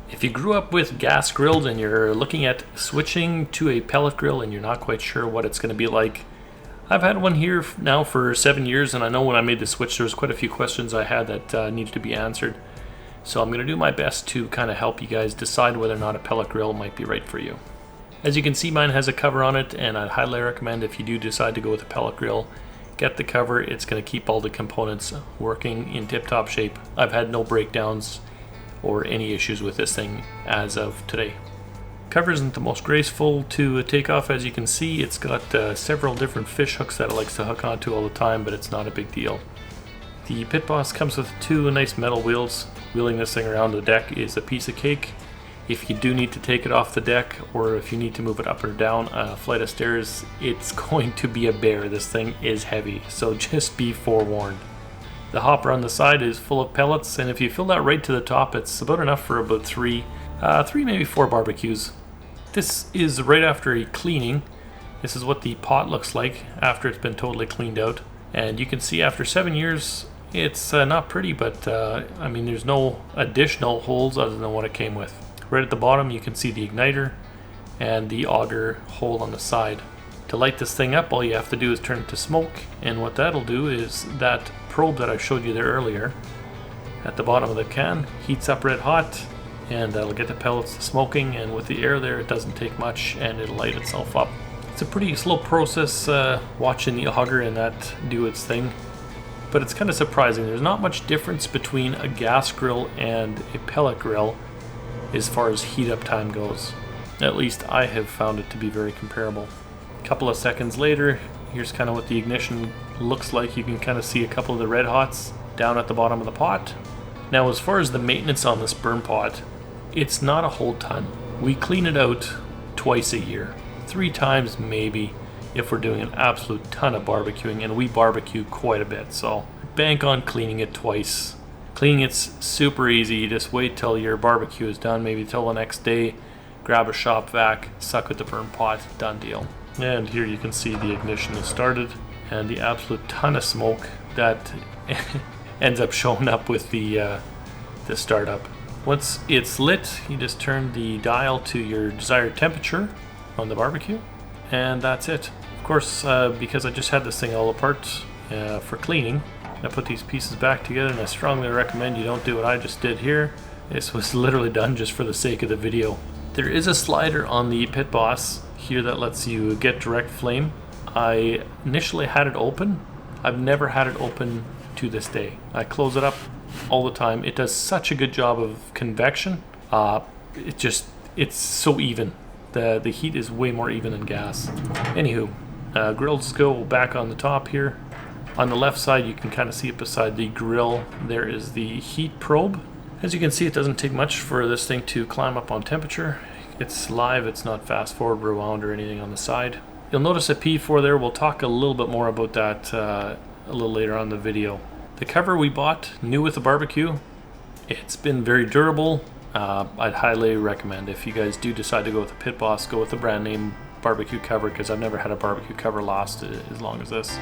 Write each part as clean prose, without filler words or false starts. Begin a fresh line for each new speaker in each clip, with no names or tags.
If you grew up with gas grills and you're looking at switching to a pellet grill and you're not quite sure what it's going to be like, I've had one here now for 7 years, and I know when I made the switch there was quite a few questions I had that needed to be answered. So I'm going to do my best to kind of help you guys decide whether or not a pellet grill might be right for you. As you can see, mine has a cover on it, and I'd highly recommend if you do decide to go with a pellet grill, get the cover. It's going to keep all the components working in tip-top shape. I've had no breakdowns or any issues with this thing as of today. Cover isn't the most graceful to take off. As you can see, it's got several different fish hooks that it likes to hook onto all the time, but it's not a big deal. The Pit Boss comes with 2 nice metal wheels. Wheeling this thing around the deck is a piece of cake. If you do need to take it off the deck, or if you need to move it up or down a flight of stairs, it's going to be a bear. This thing is heavy, so just be forewarned. The hopper on the side is full of pellets, and if you fill that right to the top, it's about enough for about 3 maybe 4 barbecues. This is right after a cleaning. This is what the pot looks like after it's been totally cleaned out. And you can see after 7 years, it's not pretty, but I mean, there's no additional holes other than what it came with. Right at the bottom, you can see the igniter and the auger hole on the side. To light this thing up, all you have to do is turn it to smoke, and what that'll do is that probe that I showed you there earlier at the bottom of the can heats up red hot, and that'll get the pellets to smoking, and with the air there it doesn't take much and it'll light itself up. It's a pretty slow process watching the auger and that do its thing, but it's kind of surprising. There's not much difference between a gas grill and a pellet grill as far as heat up time goes. At least I have found it to be very comparable. A couple of seconds later, here's kind of what the ignition looks like. You can kind of see a couple of the red hots down at the bottom of the pot. Now, as far as the maintenance on this burn pot, it's not a whole ton. We clean it out twice a year, 3 times maybe if we're doing an absolute ton of barbecuing, and we barbecue quite a bit, so bank on cleaning it twice. Cleaning it's super easy. You just wait till your barbecue is done, maybe till the next day, grab a shop vac, suck with the burn pot, done deal. And here you can see the ignition is started and the absolute ton of smoke that ends up showing up with the startup. Once it's lit, you just turn the dial to your desired temperature on the barbecue, and that's it. Of course, because I just had this thing all apart for cleaning, I put these pieces back together, and I strongly recommend you don't do what I just did here. This was literally done just for the sake of the video. There is a slider on the Pit Boss here that lets you get direct flame. I initially had it open. I've never had it open to this day. I close it up all the time. It does such a good job of convection. It's so even. The heat is way more even than gas. Anywho, grills go back on the top here. On the left side, you can kind of see it beside the grill. There is the heat probe. As you can see, it doesn't take much for this thing to climb up on temperature. It's live, it's not fast forward, rewound, or anything on the side. You'll notice a P4 there. We'll talk a little bit more about that a little later on in the video. The cover we bought, new with the barbecue, it's been very durable. I'd highly recommend, if you guys do decide to go with a Pit Boss, go with the brand name barbecue cover, because I've never had a barbecue cover last as long as this.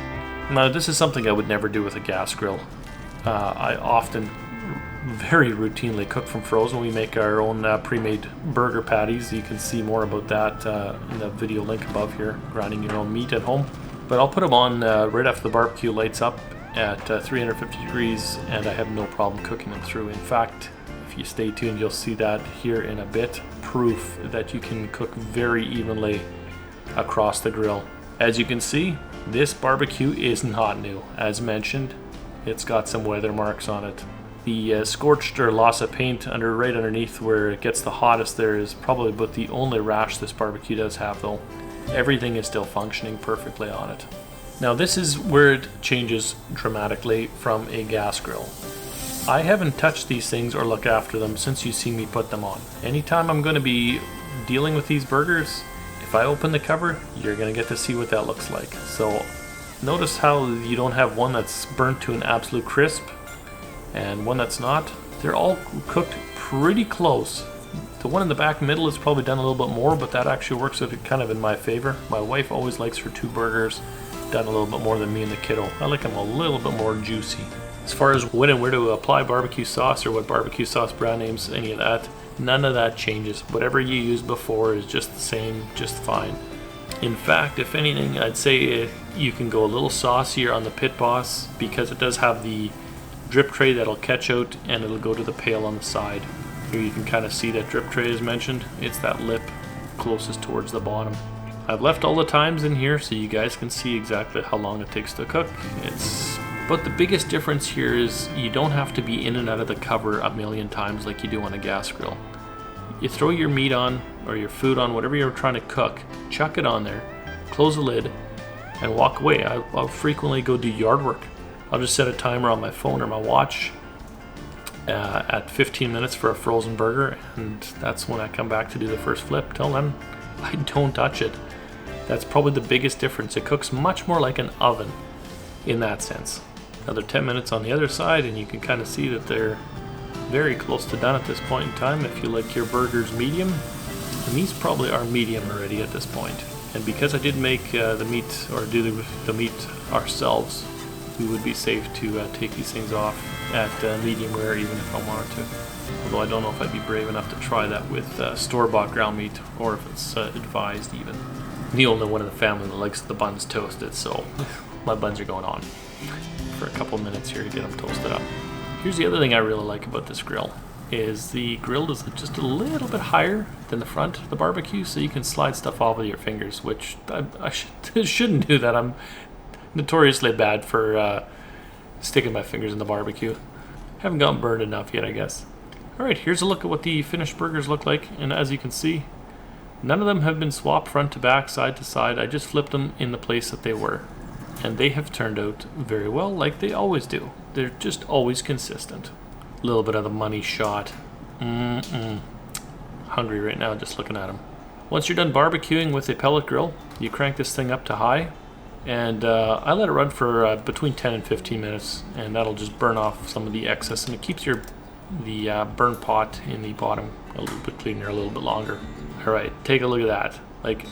Now, this is something I would never do with a gas grill. I often very routinely cook from frozen. We make our own pre-made burger patties. You can see more about that in the video link above here, grinding your own meat at home. But I'll put them on right after the barbecue lights up at 350 degrees, and I have no problem cooking them through. In fact, if you stay tuned, you'll see that here in a bit. Proof that you can cook very evenly across the grill. As you can see, this barbecue is not new. As mentioned, it's got some weather marks on it. The scorched or loss of paint right underneath where it gets the hottest there is probably about the only rash this barbecue does have, though. Everything is still functioning perfectly on it. Now, this is where it changes dramatically from a gas grill. I haven't touched these things or looked after them since you've seen me put them on. Anytime I'm going to be dealing with these burgers, if I open the cover, you're going to get to see what that looks like. So notice how you don't have one that's burnt to an absolute crisp and one that's not. They're all cooked pretty close. The one in the back middle is probably done a little bit more, but that actually works out kind of in my favor. My wife always likes her 2 burgers done a little bit more than me and the kiddo. I like them a little bit more juicy. As far as when and where to apply barbecue sauce or what barbecue sauce brand names, any of that, None of that changes. Whatever you used before is just the same, just fine. In fact, if anything, I'd say you can go a little saucier on the Pit Boss because it does have the drip tray that'll catch out and it'll go to the pail on the side. Here you can kind of see that drip tray is mentioned. It's that lip closest towards the bottom. I've left all the times in here so you guys can see exactly how long it takes to cook. But the biggest difference here is you don't have to be in and out of the cover a million times like you do on a gas grill. You throw your meat on or your food on, whatever you're trying to cook, chuck it on there, close the lid, and walk away. I'll frequently go do yard work. I'll just set a timer on my phone or my watch at 15 minutes for a frozen burger, and that's when I come back to do the first flip. Till then, I don't touch it. That's probably the biggest difference. It cooks much more like an oven in that sense. Another 10 minutes on the other side and you can kind of see that they're very close to done at this point in time. If you like your burgers medium, and these probably are medium already at this point. And because I did make the meat, or do the meat ourselves, we would be safe to take these things off at medium rare even if I wanted to. Although I don't know if I'd be brave enough to try that with store-bought ground meat, or if it's advised even. I'm the only one in the family that likes the buns toasted, so my buns are going on for a couple minutes here to get them toasted up. Here's the other thing I really like about this grill, is the grill is just a little bit higher than the front of the barbecue, so you can slide stuff off with your fingers, which I shouldn't do that. I'm notoriously bad for sticking my fingers in the barbecue. Haven't gotten burned enough yet, I guess. Alright, here's a look at what the finished burgers look like, and as you can see, none of them have been swapped front to back, side to side. I just flipped them in the place that they were. And they have turned out very well, like they always do. They're just always consistent. A little bit of the money shot. Hungry right now just looking at them. Once you're done barbecuing with a pellet grill, you crank this thing up to high. And I let it run for between 10 and 15 minutes. And that'll just burn off some of the excess. And it keeps the burn pot in the bottom a little bit cleaner, a little bit longer. Alright, take a look at that. Like,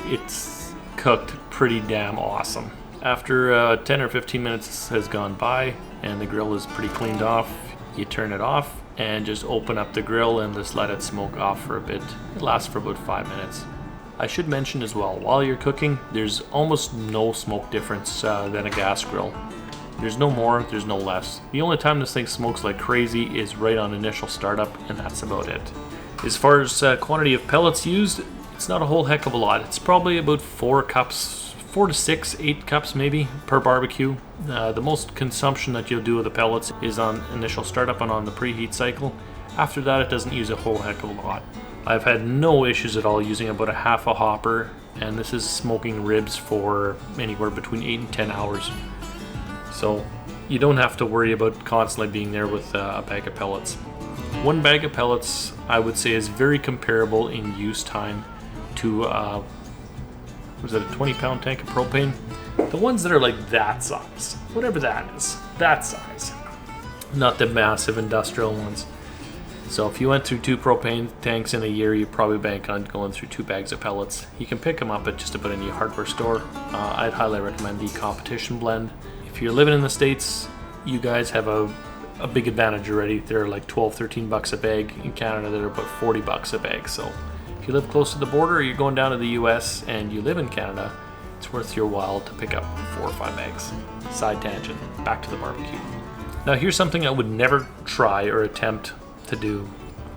it's cooked pretty damn awesome. After 10 or 15 minutes has gone by and the grill is pretty cleaned off, you turn it off and just open up the grill and just let it smoke off for a bit. It lasts for about 5 minutes. I should mention as well, while you're cooking, there's almost no smoke difference than a gas grill. There's no more, there's no less. The only time this thing smokes like crazy is right on initial startup, and that's about it. As far as quantity of pellets used, it's not a whole heck of a lot. It's probably about 4 to 6, 8 cups maybe per barbecue. The most consumption that you'll do of the pellets is on initial startup and on the preheat cycle. After that, it doesn't use a whole heck of a lot. I've had no issues at all using about a half a hopper, and this is smoking ribs for anywhere between 8 and 10 hours. So you don't have to worry about constantly being there with a bag of pellets. One bag of pellets, I would say, is very comparable in use time to was it a 20-pound tank of propane? The ones that are like that size, whatever that is, that size. Not the massive industrial ones. So if you went through 2 propane tanks in a year, you probably bank on going through 2 bags of pellets. You can pick them up at just about any hardware store. I'd highly recommend the Competition Blend. If you're living in the States, you guys have a big advantage already. They're like 12, 13 bucks a bag. In Canada, they're about 40 bucks a bag. So if you live close to the border, or you're going down to the US and you live in Canada, it's worth your while to pick up 4 or 5 bags. Side tangent, back to the barbecue. Now here's something I would never try or attempt to do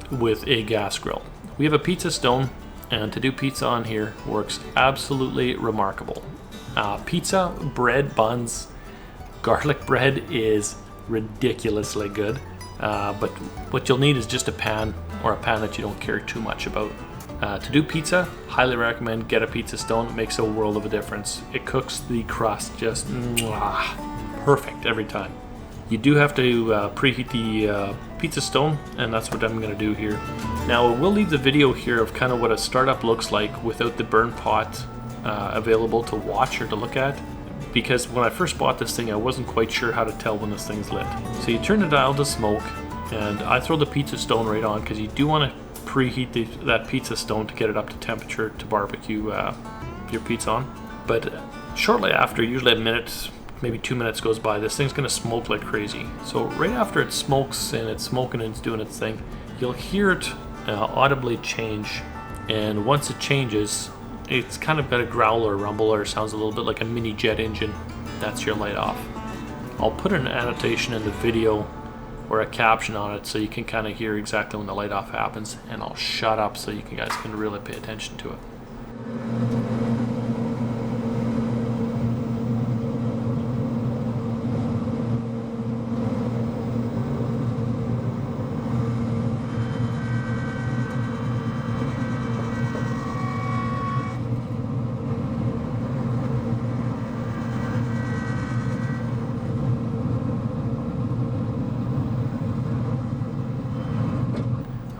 with a gas grill. We have a pizza stone, and to do pizza on here works absolutely remarkable. Pizza, bread, buns, garlic bread is ridiculously good, but what you'll need is just a pan, or a pan that you don't care too much about. To do pizza, highly recommend get a pizza stone. It makes a world of a difference. It cooks the crust just perfect every time. You do have to preheat the pizza stone, and that's what I'm going to do here. Now we'll leave the video here of kind of what a startup looks like without the burn pot available to watch or to look at, because when I first bought this thing I wasn't quite sure how to tell when this thing's lit. So you turn the dial to smoke, and I throw the pizza stone right on because you do want to preheat that pizza stone to get it up to temperature to barbecue your pizza on. But shortly after, usually a minute, maybe 2 minutes goes by, this thing's going to smoke like crazy. So right after it smokes and it's smoking and it's doing its thing, you'll hear it audibly change, and once it changes, it's kind of got a growl or rumble, or sounds a little bit like a mini jet engine. That's your light off. I'll put an annotation in the video or a caption on it so you can kind of hear exactly when the light off happens, and I'll shut up so you guys can really pay attention to it.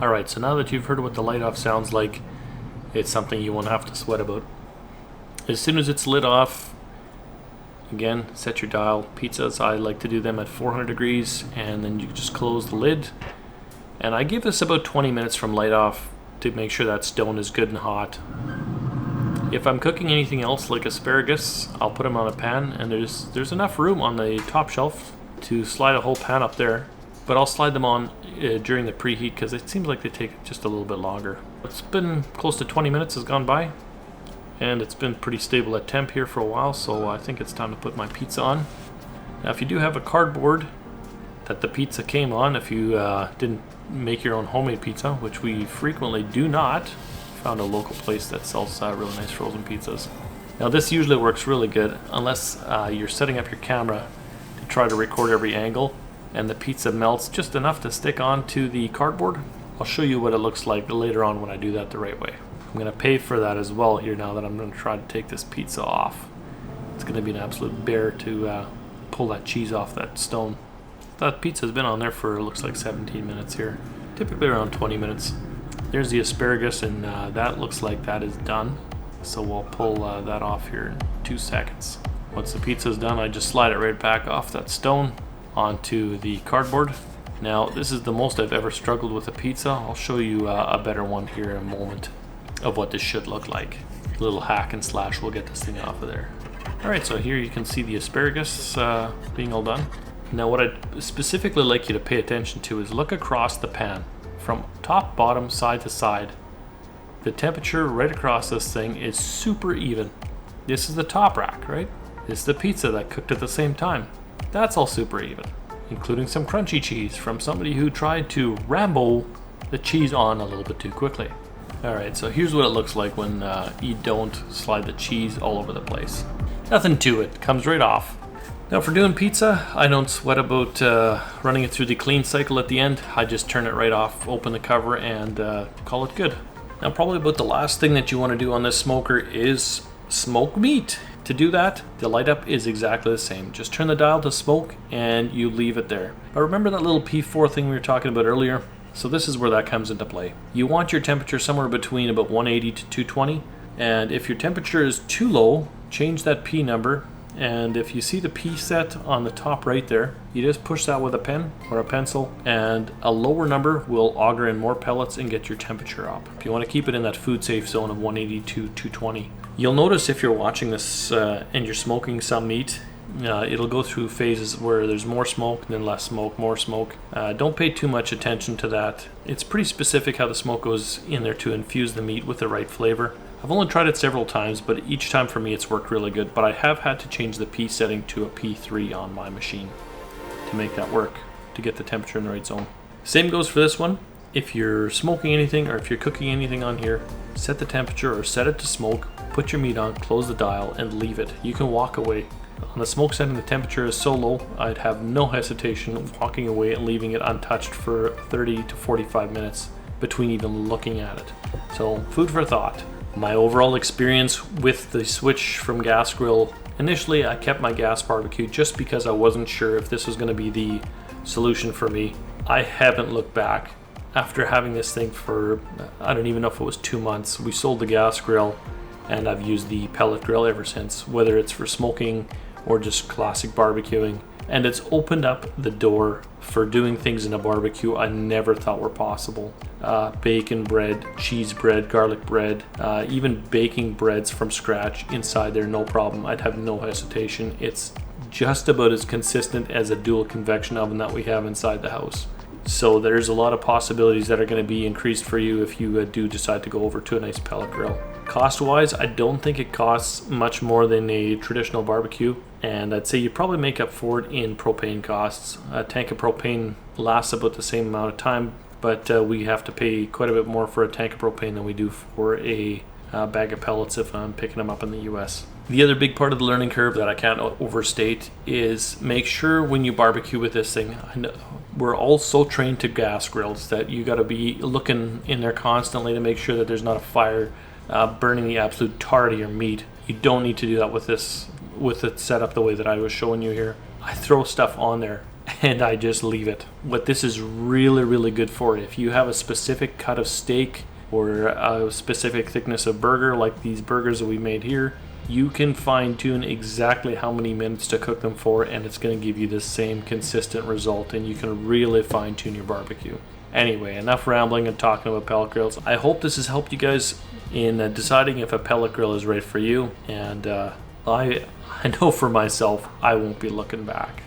Alright, so now that you've heard what the light off sounds like, it's something you won't have to sweat about. As soon as it's lit off, again, set your dial. Pizzas, I like to do them at 400 degrees, and then you just close the lid. And I give this about 20 minutes from light off to make sure that stone is good and hot. If I'm cooking anything else like asparagus, I'll put them on a pan, and there's enough room on the top shelf to slide a whole pan up there. But I'll slide them on during the preheat because it seems like they take just a little bit longer. It's been close to 20 minutes has gone by, and it's been pretty stable at temp here for a while, so I think it's time to put my pizza on. Now if you do have a cardboard that the pizza came on, if you didn't make your own homemade pizza, which we frequently do not, found a local place that sells really nice frozen pizzas. Now this usually works really good unless you're setting up your camera to try to record every angle and the pizza melts just enough to stick onto the cardboard. I'll show you what it looks like later on when I do that the right way. I'm going to pay for that as well here now that I'm going to try to take this pizza off. It's going to be an absolute bear to pull that cheese off that stone. That pizza's been on there for, looks like 17 minutes here, typically around 20 minutes. There's the asparagus, and that looks like that is done. So we'll pull that off here in 2 seconds. Once the pizza's done, I just slide it right back off that stone onto the cardboard. Now this is the most I've ever struggled with a pizza. I'll show you a better one here in a moment of what this should look like. A little hack and slash will get this thing off of there. Alright, so here you can see the asparagus being all done. Now what I'd specifically like you to pay attention to is look across the pan from top, bottom, side to side. The temperature right across this thing is super even. This is the top rack, right? This is the pizza that cooked at the same time. That's all super even, including some crunchy cheese from somebody who tried to Rambo the cheese on a little bit too quickly. Alright, so here's what it looks like when you don't slide the cheese all over the place. Nothing to it, comes right off. Now for doing pizza, I don't sweat about running it through the clean cycle at the end. I just turn it right off, open the cover, and call it good. Now probably about the last thing that you want to do on this smoker is smoke meat. To do that, the light up is exactly the same. Just turn the dial to smoke and you leave it there. But remember that little P4 thing we were talking about earlier? So this is where that comes into play. You want your temperature somewhere between about 180 to 220. And if your temperature is too low, change that P number. And if you see the P set on the top right there, you just push that with a pen or a pencil, and a lower number will auger in more pellets and get your temperature up. If you want to keep it in that food safe zone of 180 to 220. You'll notice if you're watching this and you're smoking some meat, it'll go through phases where there's more smoke, then less smoke, more smoke. Don't pay too much attention to that. It's pretty specific how the smoke goes in there to infuse the meat with the right flavor. I've only tried it several times, but each time for me it's worked really good. But I have had to change the P setting to a P3 on my machine to make that work, to get the temperature in the right zone. Same goes for this one. If you're smoking anything or if you're cooking anything on here, set the temperature or set it to smoke, put your meat on, close the dial, and leave it. You can walk away. On the smoke setting, the temperature is so low, I'd have no hesitation walking away and leaving it untouched for 30 to 45 minutes between even looking at it. So, food for thought. My overall experience with the switch from gas grill, initially I kept my gas barbecue just because I wasn't sure if this was going to be the solution for me. I haven't looked back. After having this thing for, I don't even know if it was 2 months, we sold the gas grill and I've used the pellet grill ever since, whether it's for smoking or just classic barbecuing. And it's opened up the door for doing things in a barbecue I never thought were possible. Bacon bread, cheese bread, garlic bread, even baking breads from scratch inside there, no problem. I'd have no hesitation. It's just about as consistent as a dual convection oven that we have inside the house. So there's a lot of possibilities that are going to be increased for you if you do decide to go over to a nice pellet grill. Cost wise, I don't think it costs much more than a traditional barbecue, and I'd say you probably make up for it in propane costs. A tank of propane lasts about the same amount of time, but we have to pay quite a bit more for a tank of propane than we do for a bag of pellets if I'm picking them up in the US. The other big part of the learning curve that I can't overstate is make sure when you barbecue with this thing, I know we're all so trained to gas grills that you got to be looking in there constantly to make sure that there's not a fire burning the absolute tar out of your meat. You don't need to do that with this, with it set up the way that I was showing you here. I throw stuff on there and I just leave it. What this is really, really good for, if you have a specific cut of steak or a specific thickness of burger, like these burgers that we made here, you can fine tune exactly how many minutes to cook them for, and it's going to give you the same consistent result, and you can really fine tune your barbecue. Anyway, enough rambling and talking about pellet grills. I hope this has helped you guys in deciding if a pellet grill is right for you, and I know for myself, I won't be looking back.